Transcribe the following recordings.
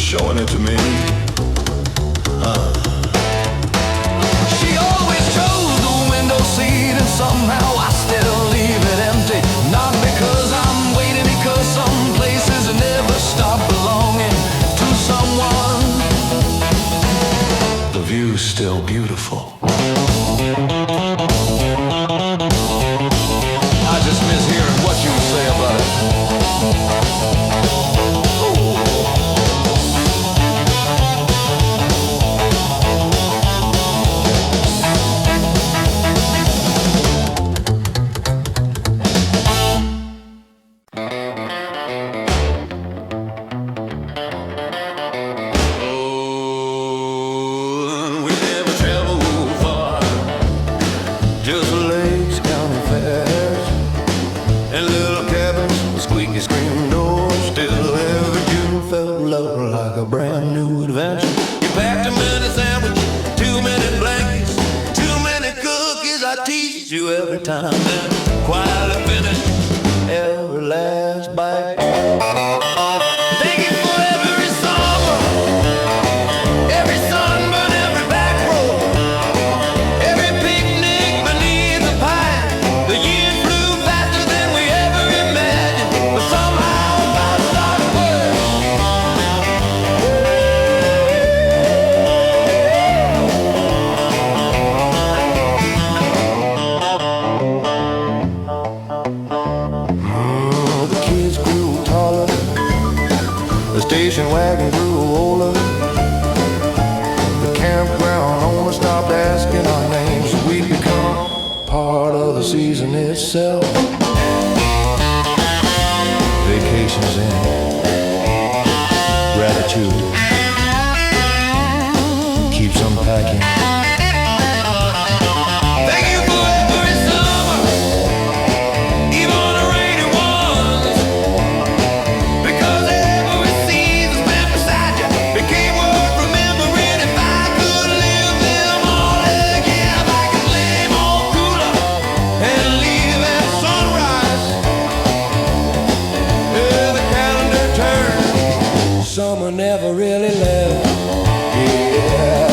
showing it to me. She always chose the window seat, and somehow I still leave it empty. Not because I'm waiting, because some places never stop belonging to someone. The view's still beautiful. I just miss hearing what you say about it. Brand new adventure. You packed too many sandwiches, too many blankets, too many cookies. I tease you every time, then quietly finish Every last bite. Thank you for every summer, every sunburn, every back road, every picnic beneath the pine. The years flew faster than we ever imagined, but somehow about started work. The kids grew taller, the station wagon grew older. The campground owner stopped asking our names, so we'd become part of the season itself. Vacations in gratitude keeps unpacking. Thank you for every summer, even the rainy ones, because every season spent beside you became worth remembering. If I could live them all again, if I could lay more cooler and leave at sunrise. Yeah, the calendar turned, Summer never really left. Yeah.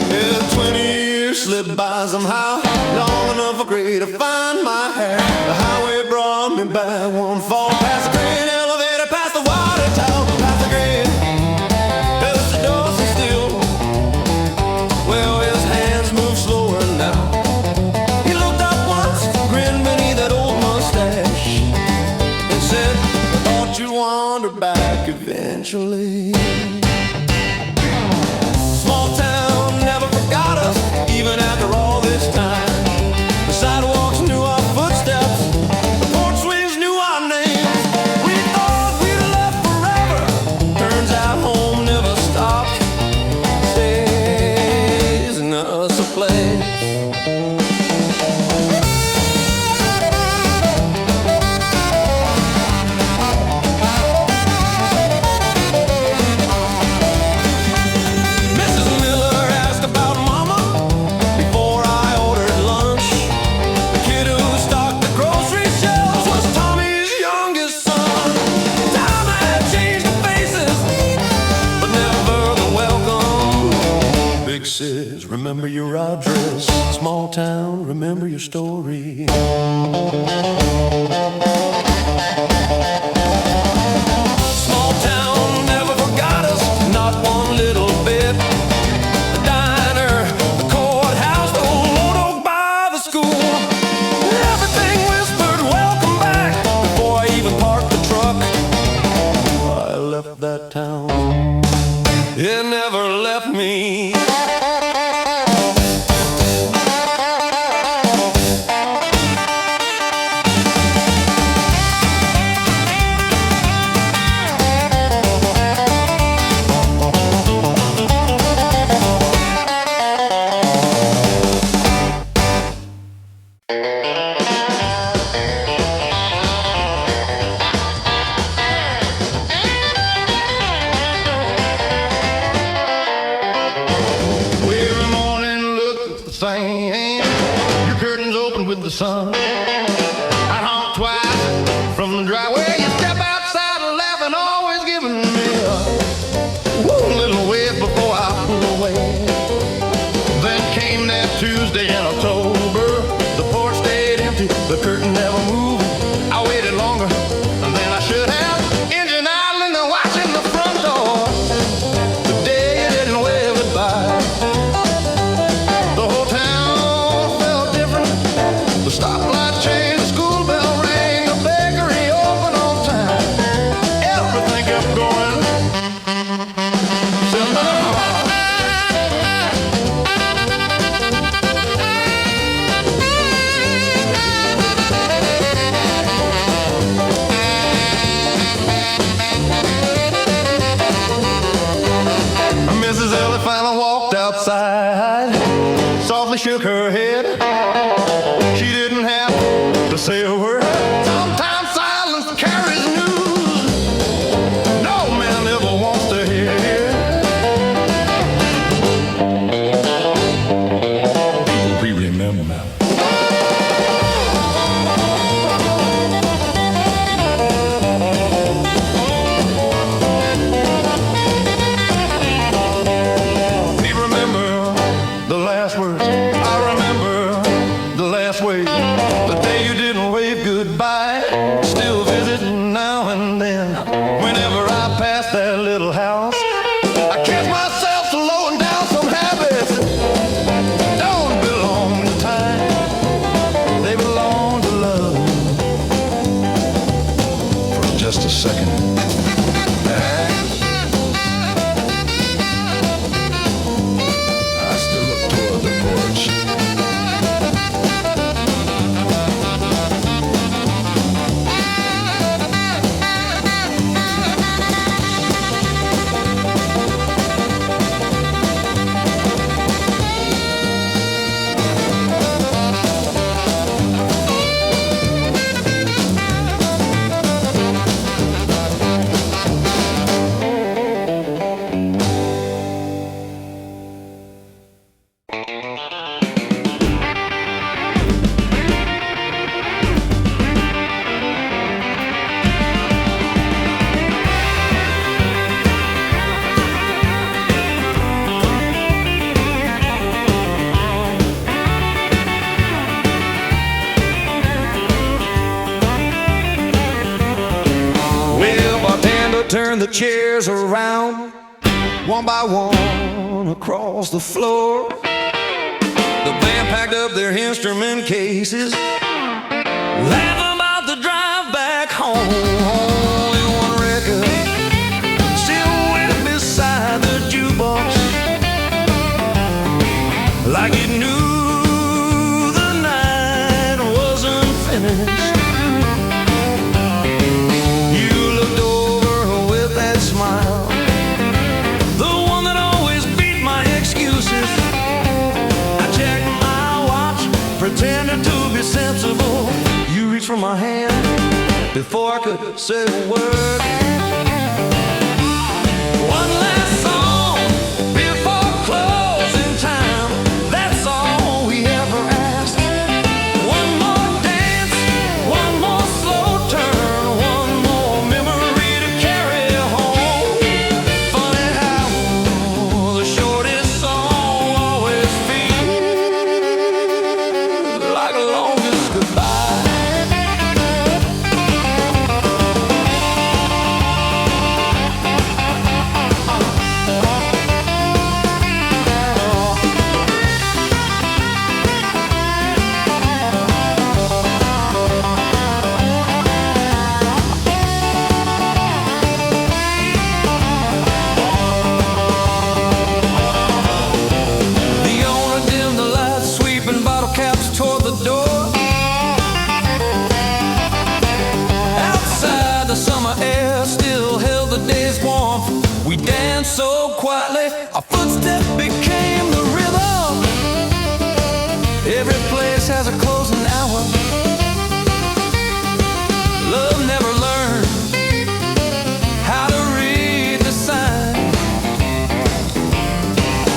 Yeah, 20 years slipped by somehow, long enough for Gray to find my hair. The highway brought me back one fall, past the grain elevator, past the water tower, past the grain. There's the door so still. Well, his hands move slower now. He looked up once, grinned beneath that old mustache, and said, I thought you'd wander back eventually. Small town never forgot us, even after all this time. The sidewalks knew our footsteps, the porch swings knew our names. We thought we'd left forever, turns out home never stops. Stays in us a place. Mrs. Miller asked about Mama before I ordered lunch. The kid who stocked the grocery shelves was Tommy's youngest son. Time had changed the faces, but never the welcome. Big cities, remember your address. Small town, remember your story. Small town never forgot us, not one little bit. The diner, the courthouse, the old oak by the school. Everything whispered welcome back before I even parked the truck. I left left that town. It never left me. The sun, I honk twice from the driveway. You step outside and laughing, always giving me a little wave before I pull away. Then came that Tuesday in October. The porch stayed empty, the curtain never moved. I waited longer than I should have. Engine idling and watching the front door. The day didn't wave goodbye. The whole town felt different. The stoplight changed, the school bell rang, the bakery opened on time. Everything kept going. Except my heart. Mrs. Ellie finally walked outside, softly shook her head. She didn't have to say a word. Sometimes silence carries news no man ever wants to hear. We remember. We remember the last words. I remember the last wave. The day you didn't wave goodbye. Still visit now and then. Whenever I pass that little house, I catch myself slowing down. Some habits don't belong to time. They belong to love. For just a second. I still look toward the porch. Turn the chairs around, one by one across the floor. The band packed up their instrument cases, laughing about the drive back home. Only one record still went beside the jukebox, like it knew the night wasn't finished. Smile, the one that always beat my excuses. I checked my watch, pretending to be sensible. You reached for my hand before I could say a word. One last song before closing time. That's all we ever asked. One more dance, one more slow turn, one more memory to carry home. Funny how the shortest song always feels like a longest goodbye. We danced so quietly, our footsteps became the rhythm. Every place has a closing hour. Love never learned how to read the sign.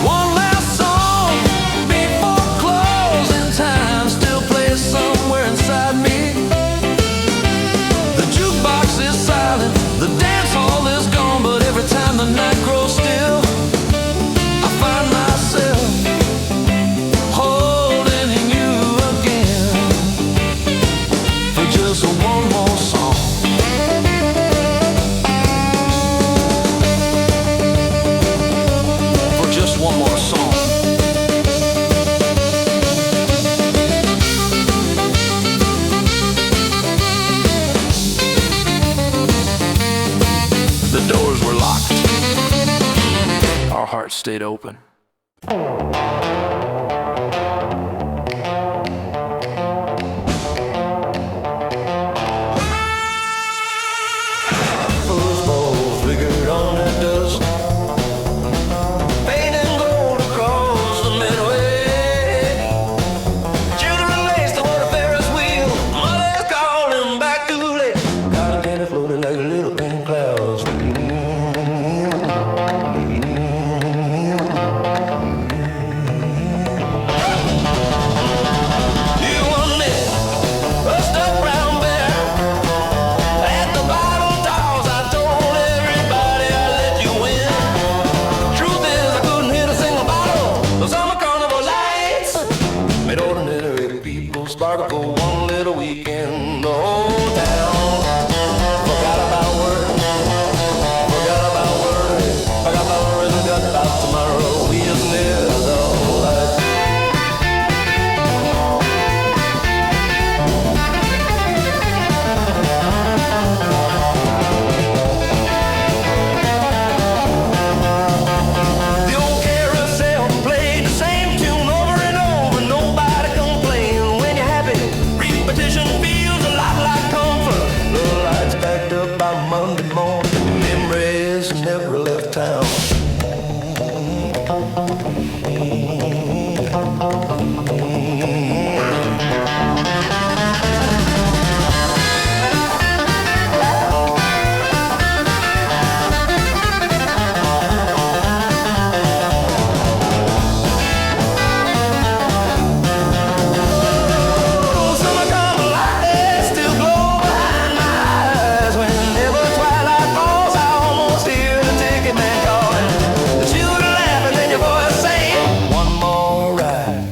One last song before closing time still plays somewhere inside me. The jukebox is silent, the dance hall is gone, but every time the night grows still, I find myself holding you again for just one more song. For just one more song. The doors were locked. Our hearts stayed open. Football figured on that dust, painting gold across the midway. Children raced toward a Ferris wheel, mother's calling back too late. Cotton candy floating like little pink clouds. You want me, a stuffed brown bear. At the bottom dolls, I told everybody I'd let you win. Truth is, I couldn't hit a single bottle. Those summer carnival lights made ordinary people sparkle for one little weekend. The whole town forgot about work, forgot about worry, forgot about worries, forgot about tomorrow. We just lived the whole life. The old carousel played the same tune over and over. Nobody complained. When you're happy, repetition feels a lot like comfort. The lights backed up by Monday morning. Memories never left town. Summer carnival lights still glow behind my eyes. Whenever twilight falls, I almost hear the ticket man calling. The children laughing and your voice saying, one more ride.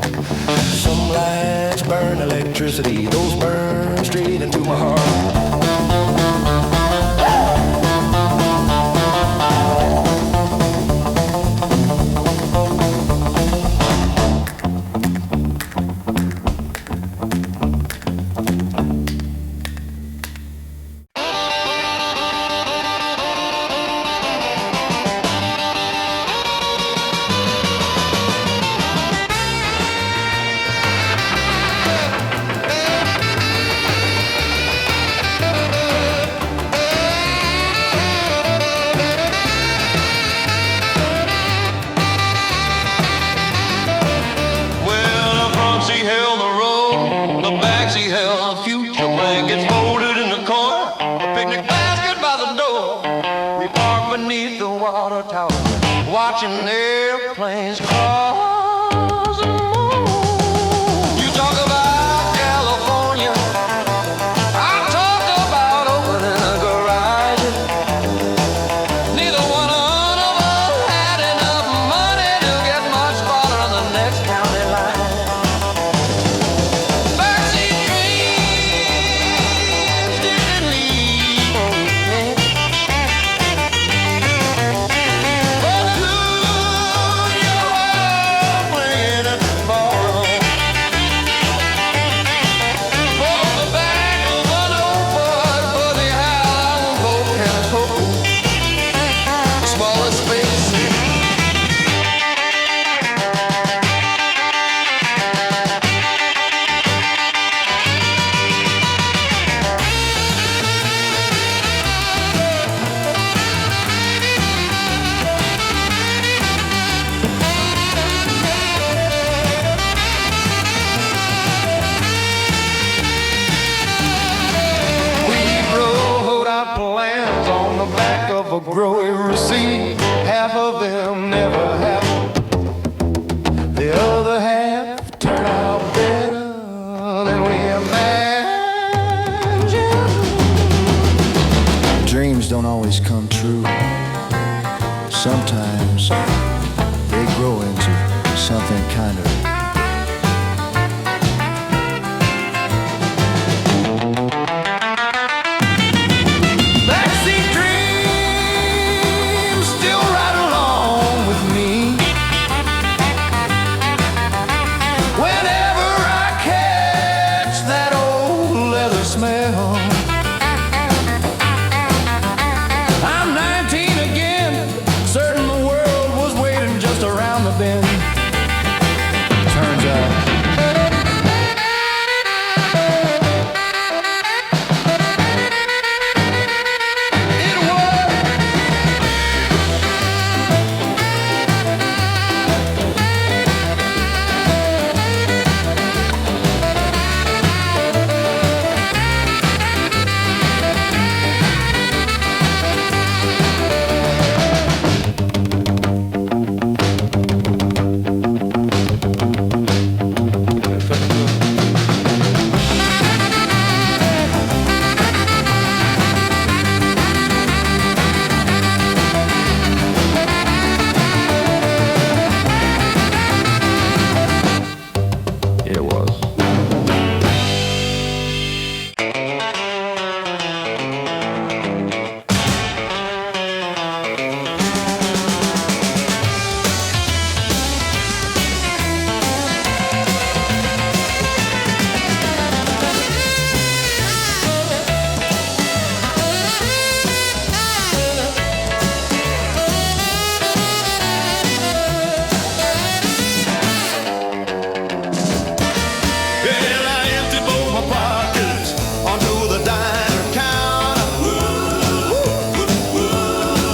Some lights burn electricity, those burn straight into my heart. Well, the front seat held the road, the back seat held the future. Blankets folded in the corner, a picnic basket by the door. We parked beneath the water tower, watching airplanes cross the moon. You talk about California, I talk about opening a garage. Neither one of us had enough money to get much farther on the next county line. Backseat dreams didn't leave me, but to your world we receive, half of them never happen. The other half turn out better than we imagine. Dreams don't always come true. Sometimes they grow into something kind of Backseat Dreams still ride along with me. Whenever I catch that old leather smell, I'm 19 again, certain the world was waiting just around the bend. Turns out it was. Well, I emptied both my pockets onto the diner counter.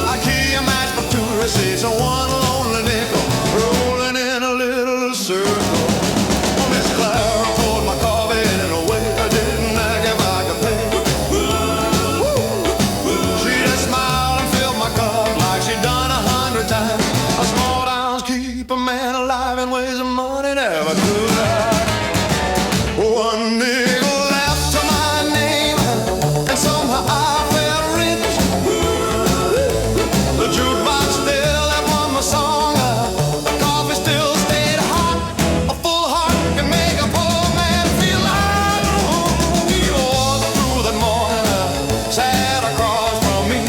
I key a match for 2 receipts and 1 lonely nickel, rolling in a little circle. Miss Clara poured my coffee in a way I didn't ask if I could pay. She just smiled and filled my cup like she'd done 100 times. A small towns keep a man alive in ways of money never could. 1 nickel left to my name, and somehow I felt rich. The jukebox still had one more song. The coffee still stayed hot. A full heart can make a poor man feel like home. He walked through that morning, sat across from me,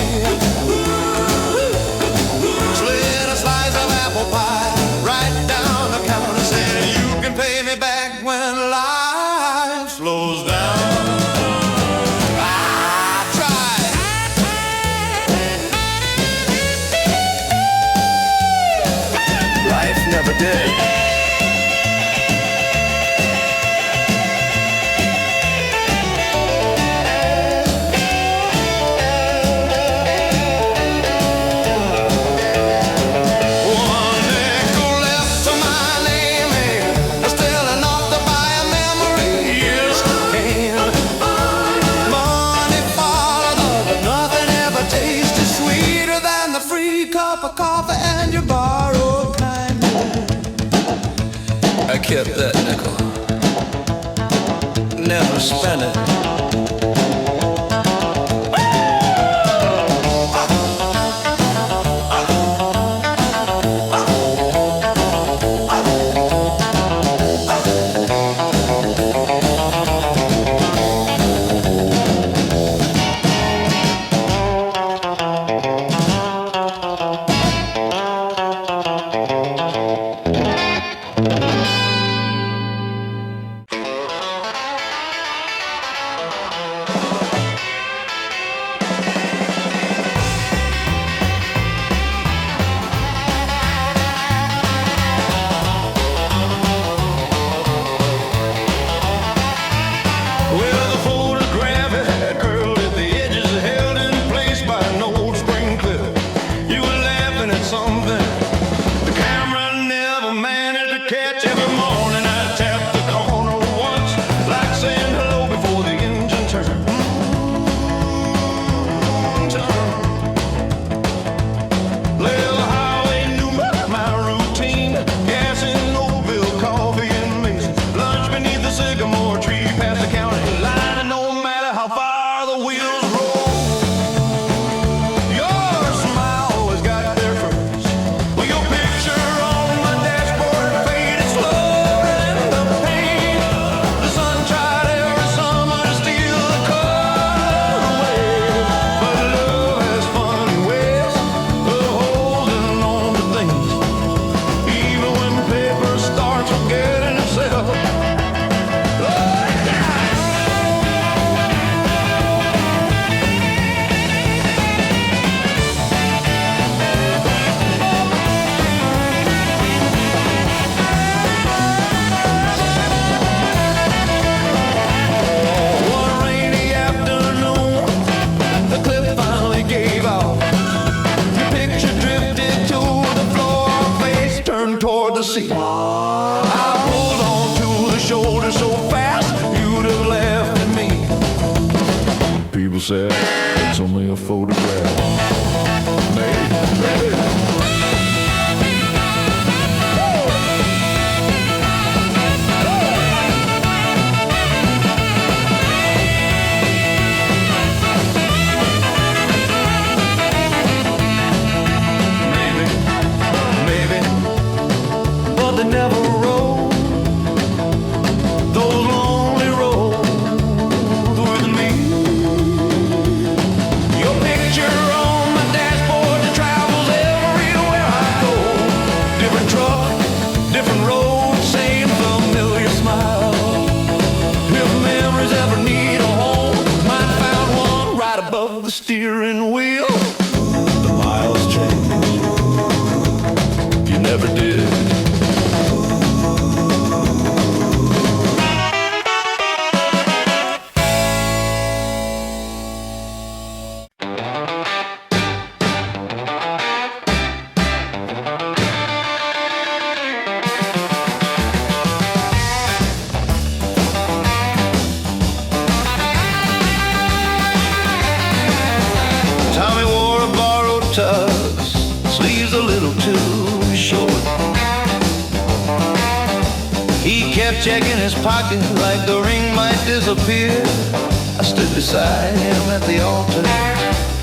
slid a slice of apple pie right down the counter, said, "You can pay me back when life slows down." I tried. Life never did. One nickel left to my name, and still enough to buy a memory. Years came, money followed, but nothing ever tasted sweeter than the free cup of coffee and your borrowed kindness. I kept that nickel. Never spent it. seat. I pulled on to the shoulder so fast you'd have laughed at me. People said it's only a photograph. Maybe. Never rode those lonely roads with me. Your picture on my dashboard that travels everywhere I go. Different truck, different road, same familiar smile. If memories ever need a home, mine found one right above the steering wheel. The miles change, you never did. Sleeves a little too short. He kept checking his pocket like the ring might disappear. I stood beside him at the altar,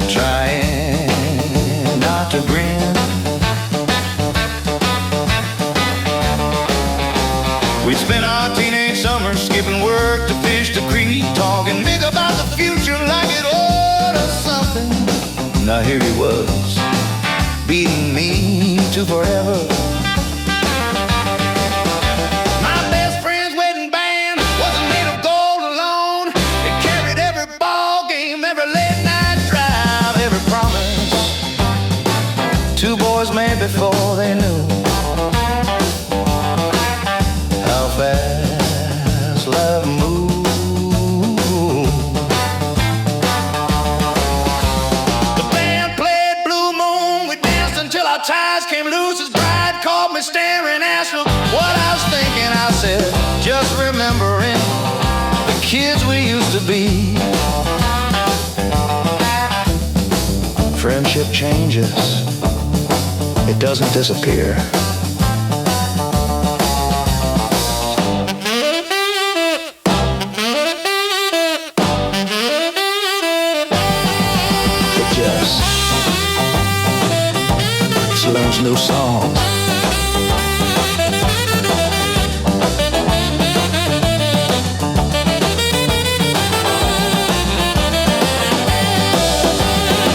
trying not to grin. We'd spent our teenage summers skipping work to fish the creek, talking big about the future like it ought or something. Now here he was, beating me to forever. My best friend's wedding band wasn't made of gold alone. It carried every ball game, every late night drive, every promise two boys made before they knew how fast love moves. Ties came loose, his bride caught me staring, asked her what I was thinking. I said, just remembering the kids we used to be. Friendship changes, it doesn't disappear. It just learns new songs.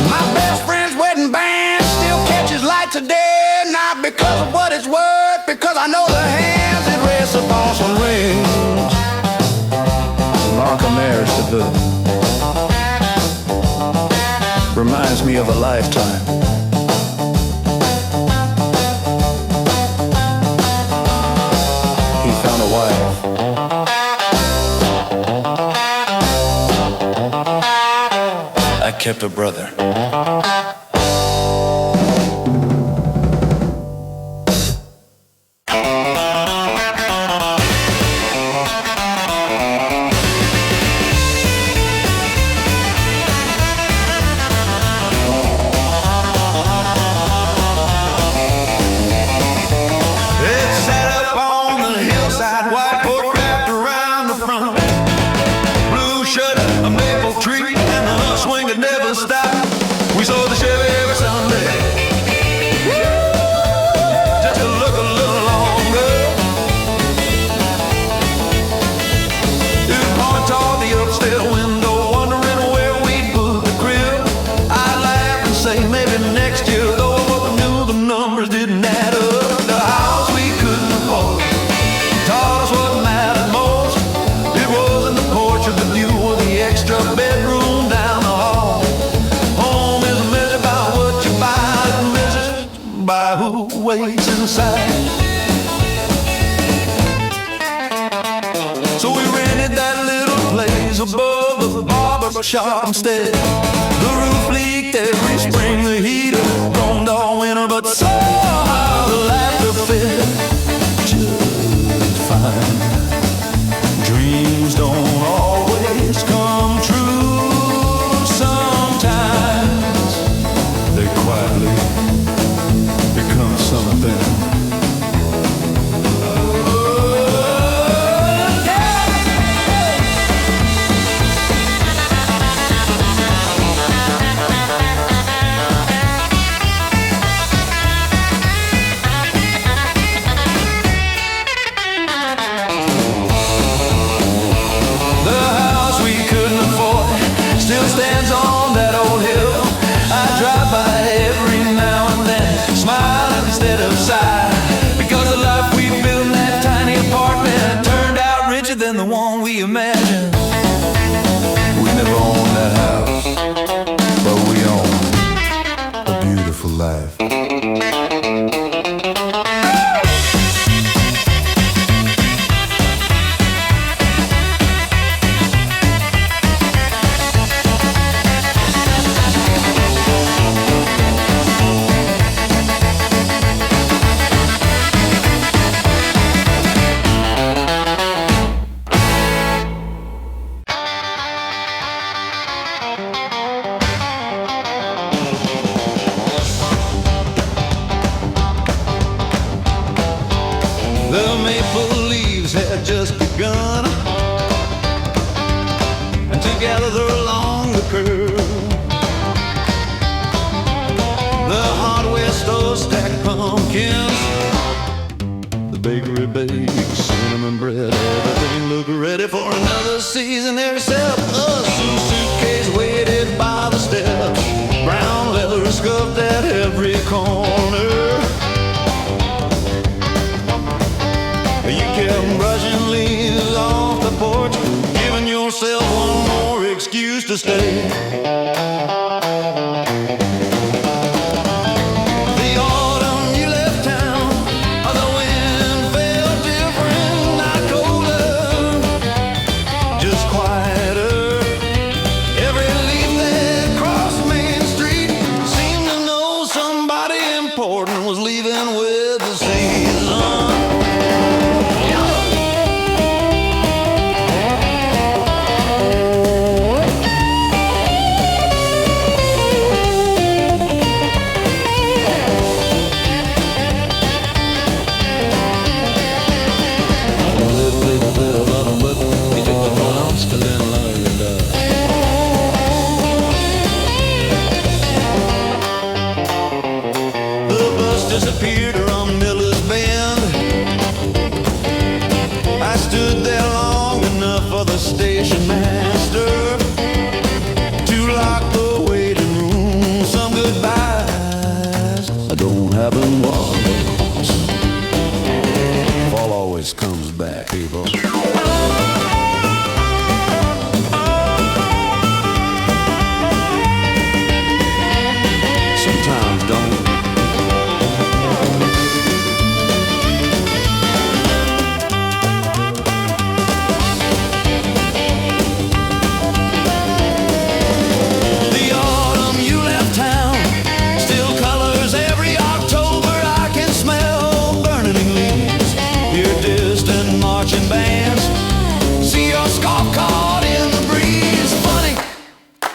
My best friend's wedding band still catches light today, not because of what it's worth, because I know the hands it rests upon some rings mark a marriage to boot. Reminds me of a lifetime. I kept a brother. Waits inside. So we rented that little place above the barber shop instead. The roof leaked every spring, the heater groaned all winter, but somehow the laughter fit. The maple leaves had just begun, and to gather along the curve, the hardware store stacked pumpkins, the bakery baked cinnamon bread. Everything looked ready for another season. There except a suitcase waited by the steps, brown leather scuffed at every corner. You kept brushing leaves off the porch, giving yourself one more excuse to stay. The autumn you left town, the wind felt different, not colder, just quieter. Every leaf that crossed Main Street seemed to know somebody important was leaving with the season. Disappeared around Miller's Bend. I stood there long enough for the station master to lock the waiting room. Some goodbyes don't happen once. Fall always comes back, people. Sometimes don't.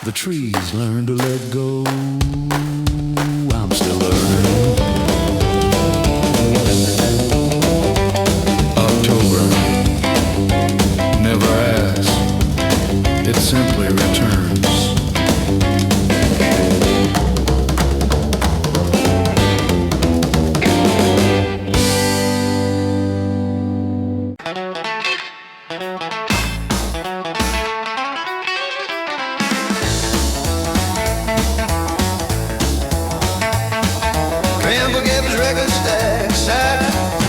The trees learn to let go. I'm still learning. October never asks, it simply returns.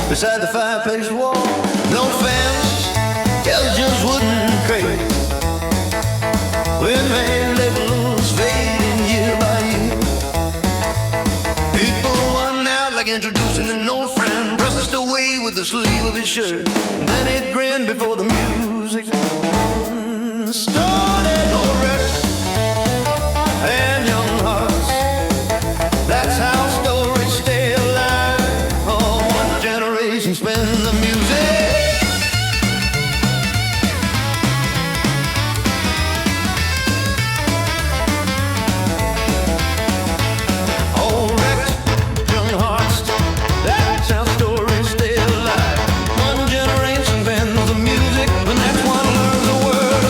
Beside the fireplace wall, no fence, just wooden crate. When man let loose, fading year by year. People one out like introducing an old friend, brushed away with the sleeve of his shirt. Then it grinned before the music started. Old records and young hearts, that's how stories stay alive. Oh, one generation spend the music. Old records, young hearts, that's how stories stay alive. One generation spends the music, and that's one learns the word.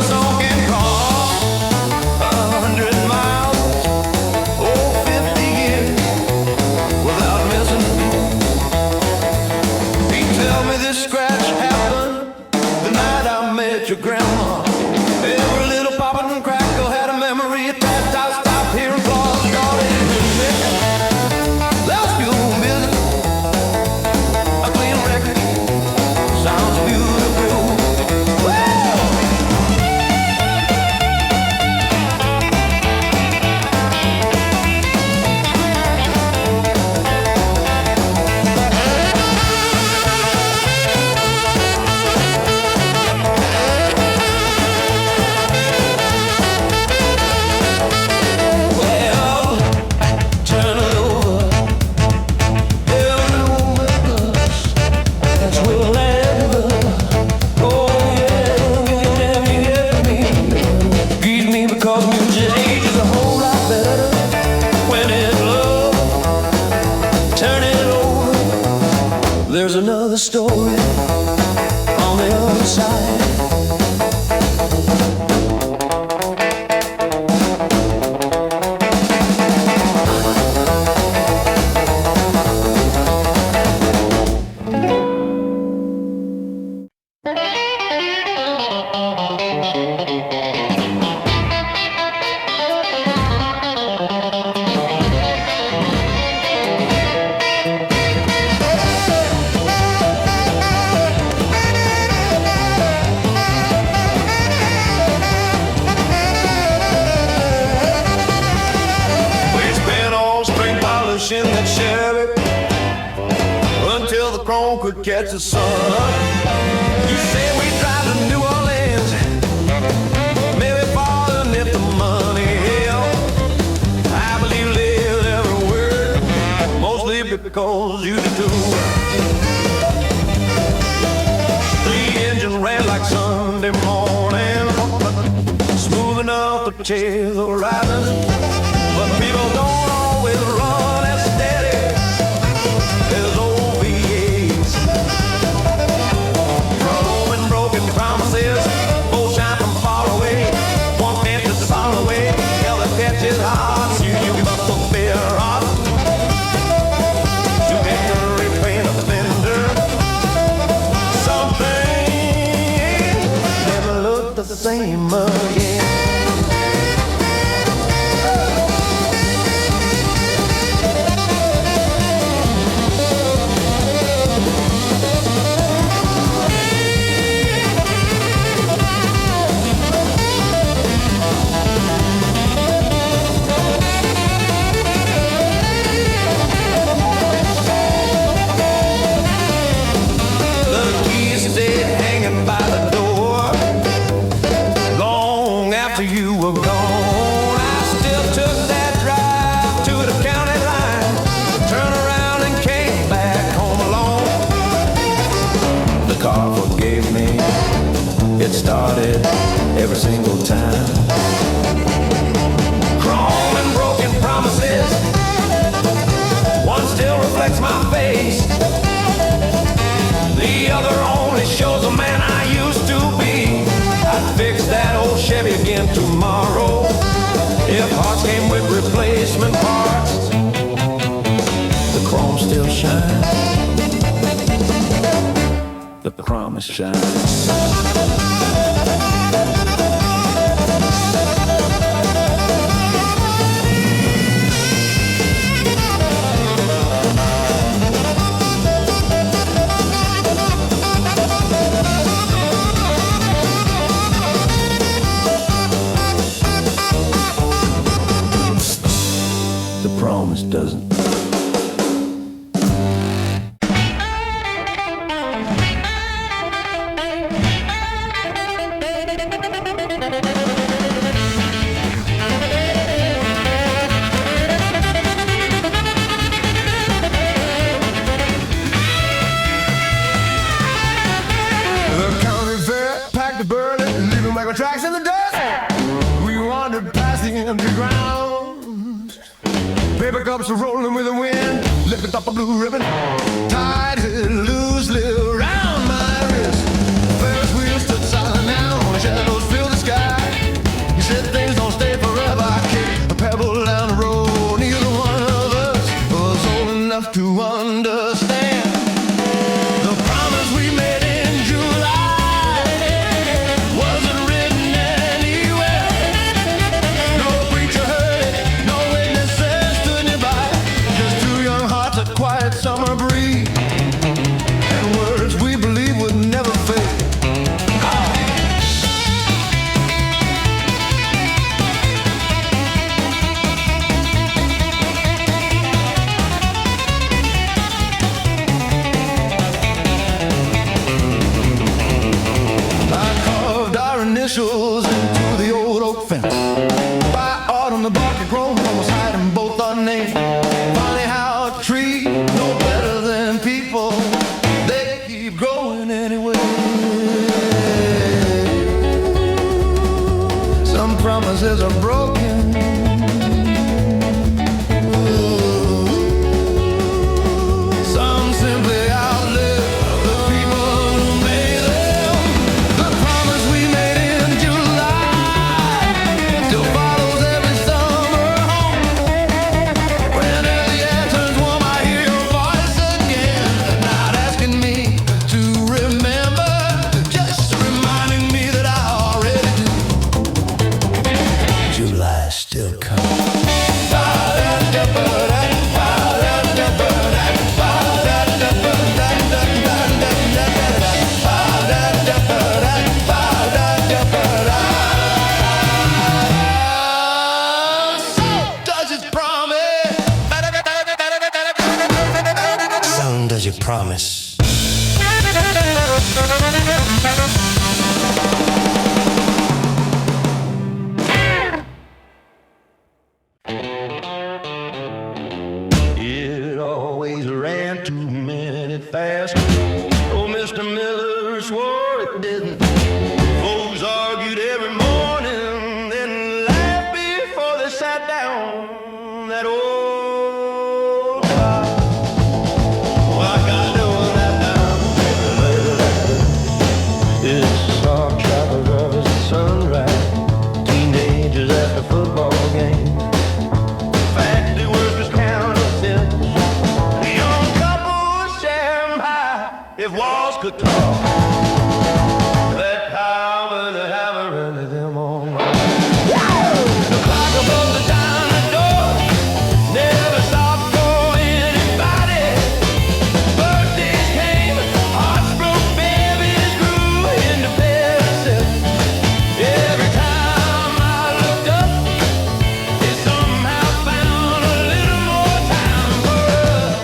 There's another story on the other side. In that Chevy until the chrome could catch the sun. You say we drive to New Orleans, maybe falling if the money help. I believe every word, mostly because you do. The engine ran like Sunday morning, smooth enough to chase the riders, but people don't always run. His heart, you must have fear of to get to repaint a fender. Something never looked the same again. It started every single time. Chrome and broken promises, one still reflects my face. The other only shows the man I used to be. I'd fix that old Chevy again tomorrow if hearts came with replacement parts. The chrome still shines, the promise shines. The promise doesn't. Tracks in the dust. We wandered past the empty ground. Paper cups are rolling with the wind. Lifted up a blue ribbon, tied it loosely around my wrist. Ferris wheel stood silent now. Shadows fill the sky. You said things don't stay forever. I kicked a pebble down the road. Neither one of us was old enough to understand the promise we made in July. Wasn't quiet summer breeze and words we believe would never fade. I carved our initials into the old oak fence. By autumn the bark had grown, almost hiding both our names. Funny how a tree no better than people, they keep growing anyway. Some promises are broken. Some simply outlive. as you promised. It always ran 2 minutes fast. Oh, Mr. Miller swore it didn't. Folks argued every morning, then laughed before they sat down. That old clock. Oh, I got to know that down. It's soft travel of sunrise. Teenagers at the football game. Factory workers counterfeit. A young couple sharing pie. If walls could talk, that power to have a run of them all night. The clock above the dining door never stopped for anybody. Birthdays came, hearts broke, babies grew independent. Every time I looked up, it somehow found a little more time for us.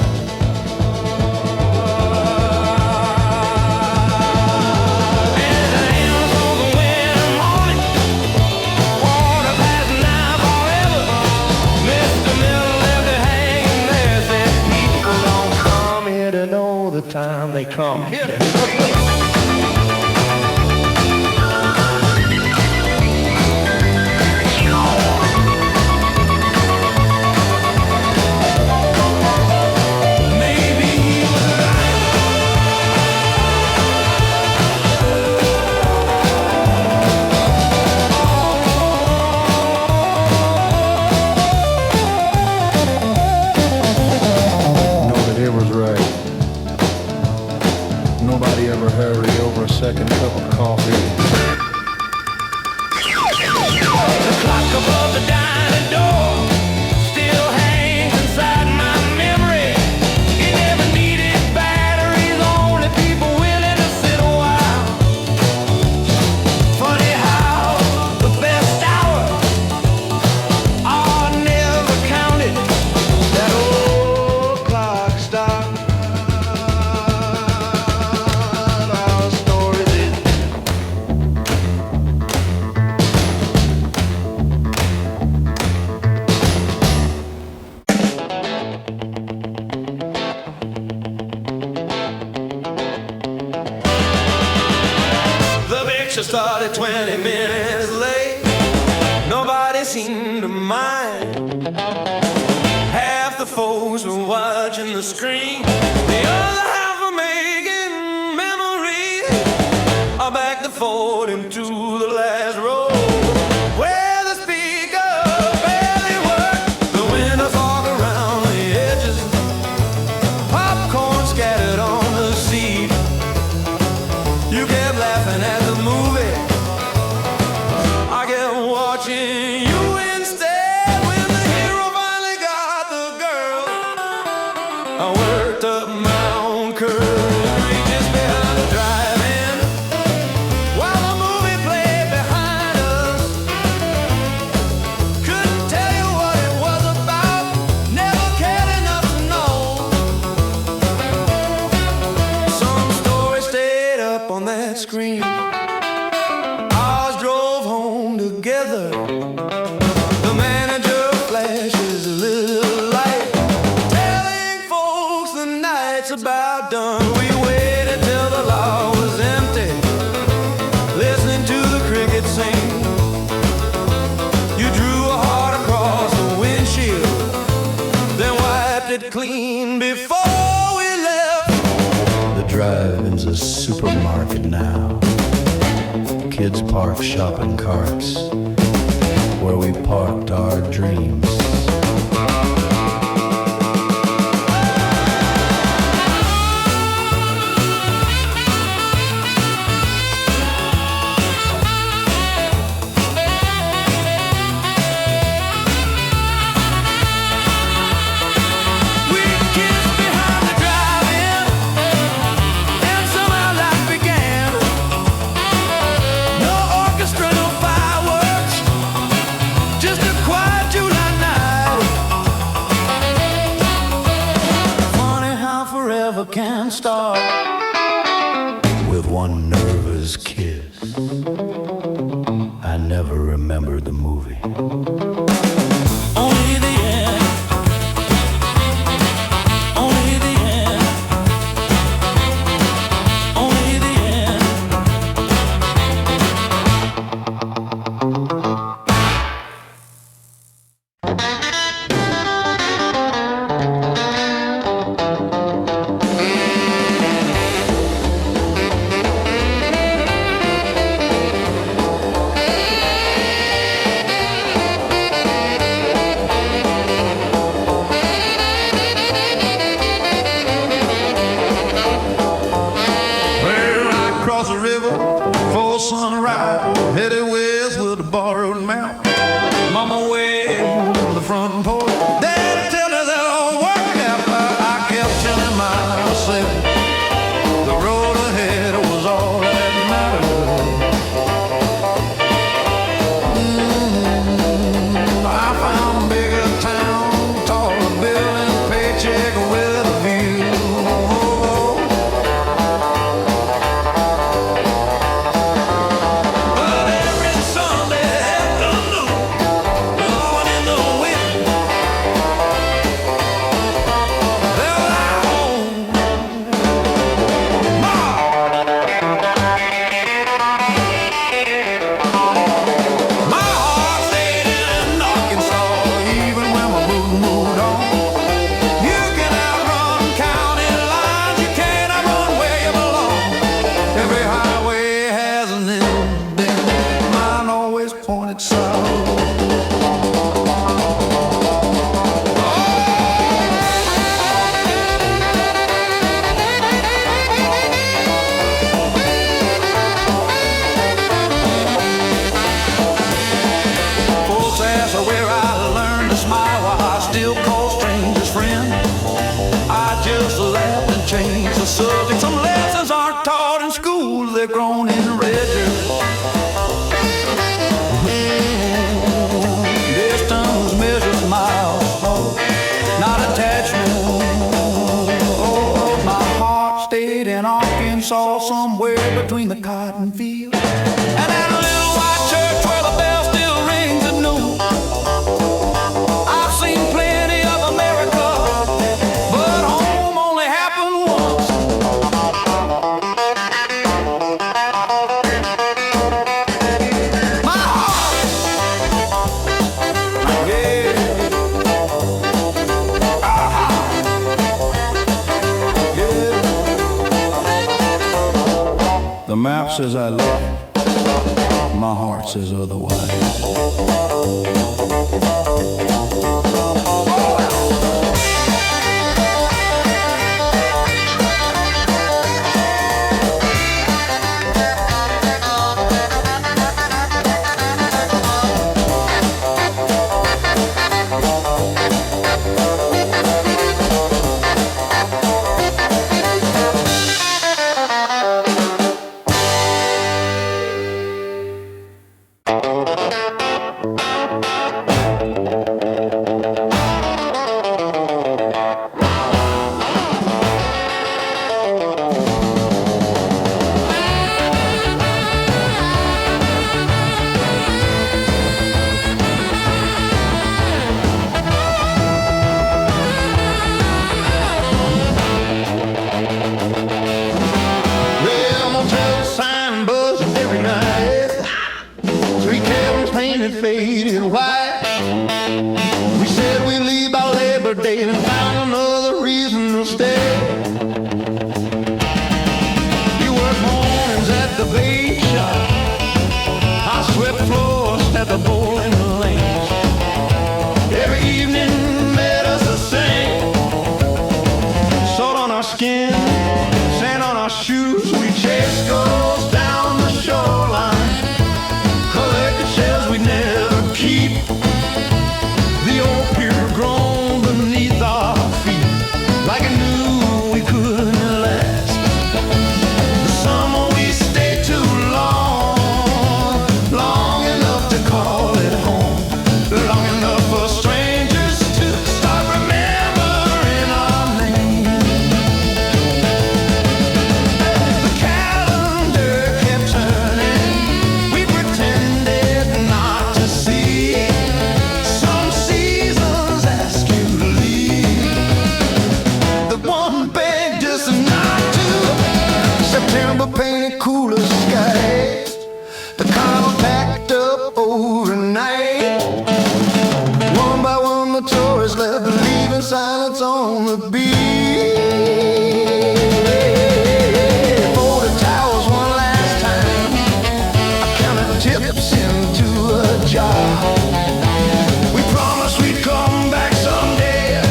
And the hymns on the winter morning, quarter past 9 forever. Mr. Miller left it hanging there, said people don't come here to know the time they come here. Maybe he was right. Know that it was right. Nobody ever hurry over a second cup of coffee. The clock above the dining door still hangs inside my memory. It never needed batteries, only people willing to sit a while. Funny how the best hour are never counted. That old clock stopped. Our story did. The picture started 20 minutes late. Nobody seemed to mind. Half the folks were watching the screen. The other half were making memories. I backed the Ford into the last row, where the speaker barely worked. The window fog around the edges. Popcorn scattered on the seat. You kept laughing at the movie. I kept watching you instead. When the hero finally got the girl, I worked up my own courage just behind the drive-in, while the movie played behind us. Couldn't tell you what it was about. Never cared enough to know. Some story stayed up on that screen. Ours drove home together. The manager flashes a little light, telling folks the night's about done. We waited till the lot was empty, listening to the crickets sing. You drew a heart across the windshield, then wiped it clean before we left. The drive-in's a supermarket now. Kids park shopping carts where we parked our dreams. We kissed behind the drive-in, and somehow life began. No orchestra, no fireworks, just a quiet July night. never can start with one nervous kiss. I never remembered the movie. Only the end. Only the end. Only the end. Sunrise, headed west with a borrowed mount. Mama way on the front porch. Daddy tell me that all work out, but I kept telling myself the road ahead was all that mattered. I found a bigger town, taller building, paycheck with a view. Subject. Some lessons aren't taught in school, they're grown in rigors. Distance measures miles, not attachment. Oh, my heart stayed in Arkansas, somewhere between the cotton fields and that little white church where the bell still rings at noon. I've seen plenty of America, but home only happened once. The map says I love you. My heart says otherwise. Faded white. We said we'd leave by Labor Day and found another reason to stay. You worked mornings at the bake shop, I swept floors at the bowling lanes. Every evening made us a sing. Salt on our skin, sand on our shoes. We chased gulls down the shoreline, collected shells we never keep. The old pier grown beneath our feet, like I knew we couldn't last. The summer we stayed too long, long enough to call it home, long enough for strangers to start remembering our name. listen not to. September painted cooler skies. The Carnival packed up overnight. One by one the tourists left, leaving silence on the beach. For the towels one last time, I counted tips into a jar. We promised we'd come back someday.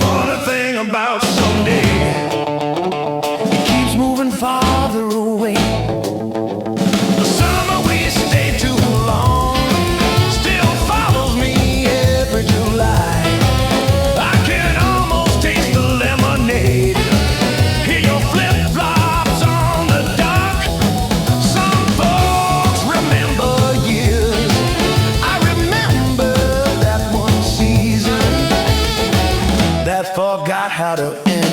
Funny thing about someday, it keeps moving farther away. The summer we stay too long still follows me every July. I can almost taste the lemonade, hear your flip-flops on the dock. Some folks remember years. I remember that one season that forgot how to end.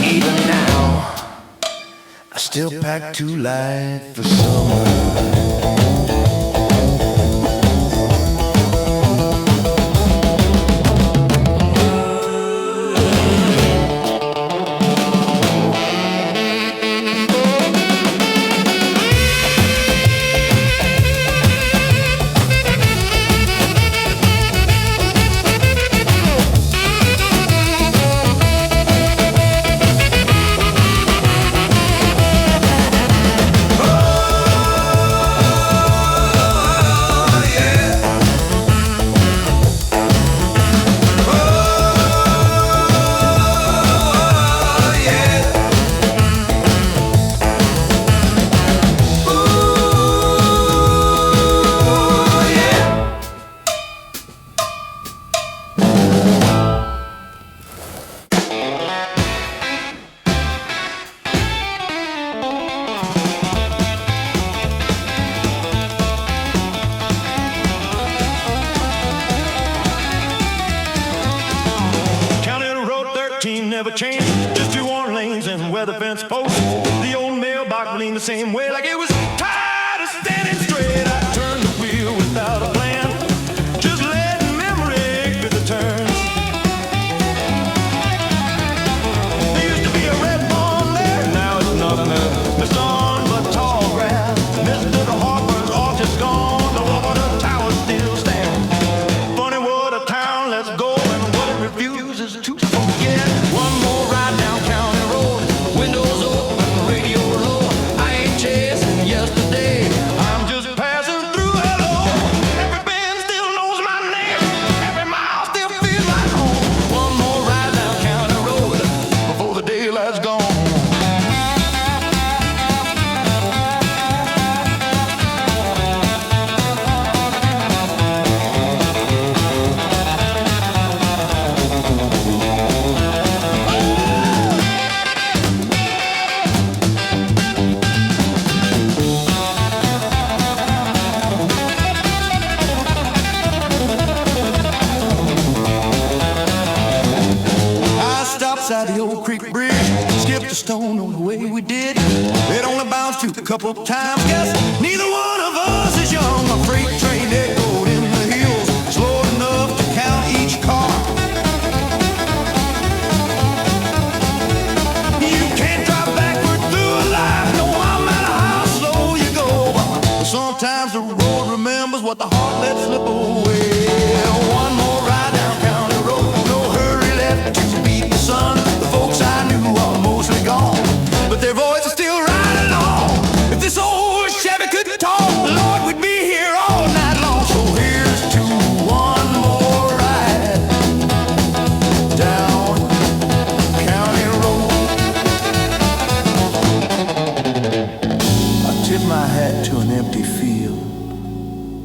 Even now, I still pack too light for summer. Never changed, just 2 worn lanes and weather fence posts. The old mailbox leaned the same way, like it was tired of standing straight. I turned the wheel without a plan, just letting memory get the turns. There used to be a red barn there, now it's nothing there. It's none but tall grass. Mr. the Harper's all just gone, the water tower still stands. Funny what a town lets go and what it refuses to forget. One more ride down County Road, windows open, radio low. I ain't chasing yesterday, I'm just passing through. Hello, every band still knows my name, every mile still feels like home. One more ride down County Road before the daylight's gone. Beside the old creek bridge, skipped a stone on the way we did. It only bounced a couple of times. Guess neither one of us is young. A freight train echoed in the hills, slow enough to count each car. You can't drive backward through a life, no matter how slow you go. But sometimes the road remembers what the heart lets slip away. One more ride down County Road, no hurry left to beat the sun. The folks I knew are mostly gone, but their voices still riding on. If this old Chevy could talk, Lord, we'd be here all night long. So here's to one more ride down County Road. I tipped my hat to an empty field.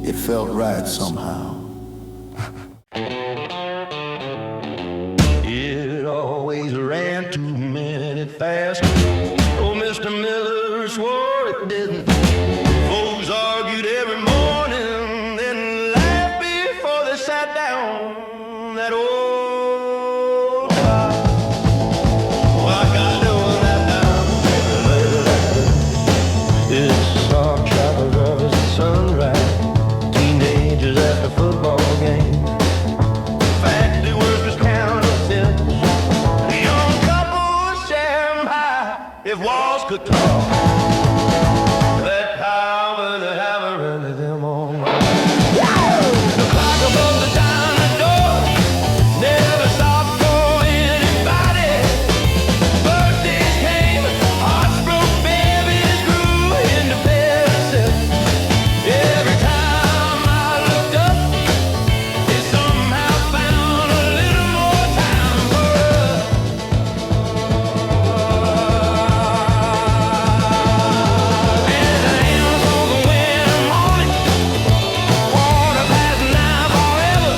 It felt right somehow. It always ran 2 minutes fast. Oh, Mr. Miller swore it didn't. Folks argued every morning, then laughed before they sat down. That old car. Oh, I got doing that now. It's a soft travel of sunrise. Teenagers at the football game. Factory workers counterfeit. A young couple if walls could talk. That power to have a run of them on my the clock above the dining door never stopped for anybody. Birthdays came, hearts broke, babies grew into pieces. Every time I looked up, it somehow found a little more time for us. And the hands on the winter morning, water passing now forever.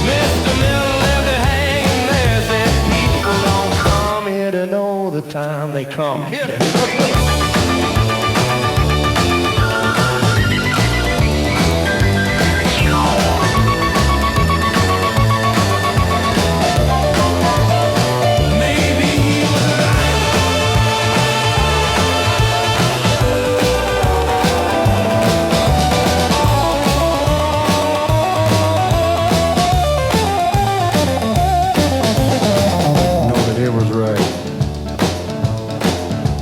Mr. Miller left it hanging there, said people don't come here to know the time they come here. Maybe he was Know that it was right.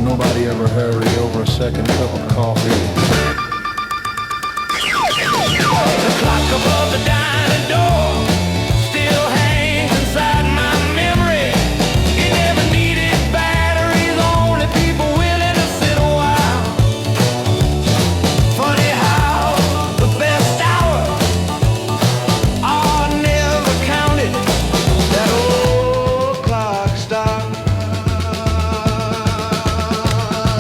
Nobody ever hurry over a second cup of coffee. the clock above the dining door still hangs inside my memory. It never needed batteries, only people willing to sit a while. Funny how the best hour are never counted. That old clock stopped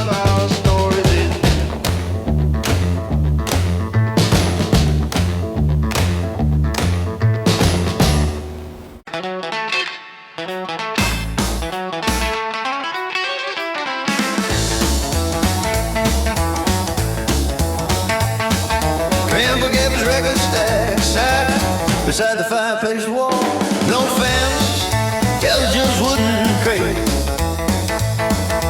our stories in. Can't forget his record stack sat beside the fireplace wall. No fence, just wooden crate.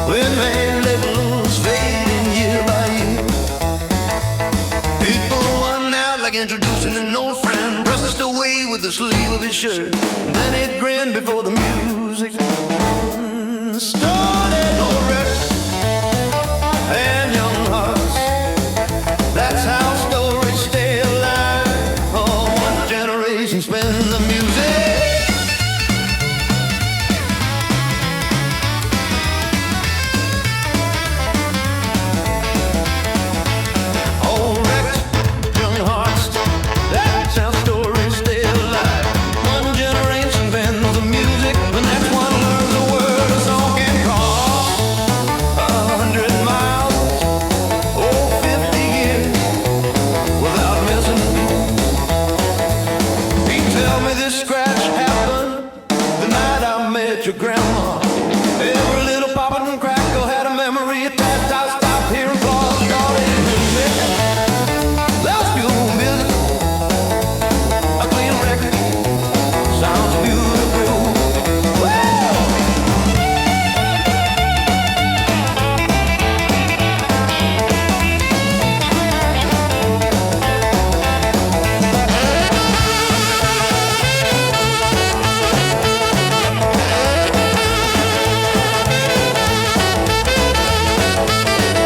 When man let loose, fading year by year. People run out like introducing an old friend, brushed away with the sleeve of his shirt. Then it grinned before the music started. No rest and young hearts. That's how stories stay alive. Oh, one generation spends the music. Oh, wrecked young hearts. That's how stories stay alive. One generation spends the music, and that's one learns the word a song can cost 100 miles, oh, 50 years without missing a beat. He tell me this scratch happened the night I met your grandma. Every little pop and crackle had a memory attached. I stopped hearing applause, started music. That's pure music. A clean record sounds beautiful.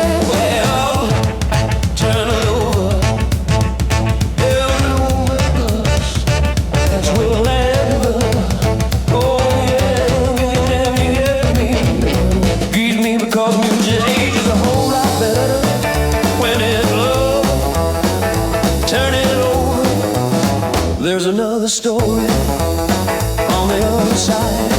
Well, turn it over. Every us. That's where ever. Oh yeah, whenever you get me, greet me because music ages a whole lot better when it's love. Turn it over. There's another story on the other side.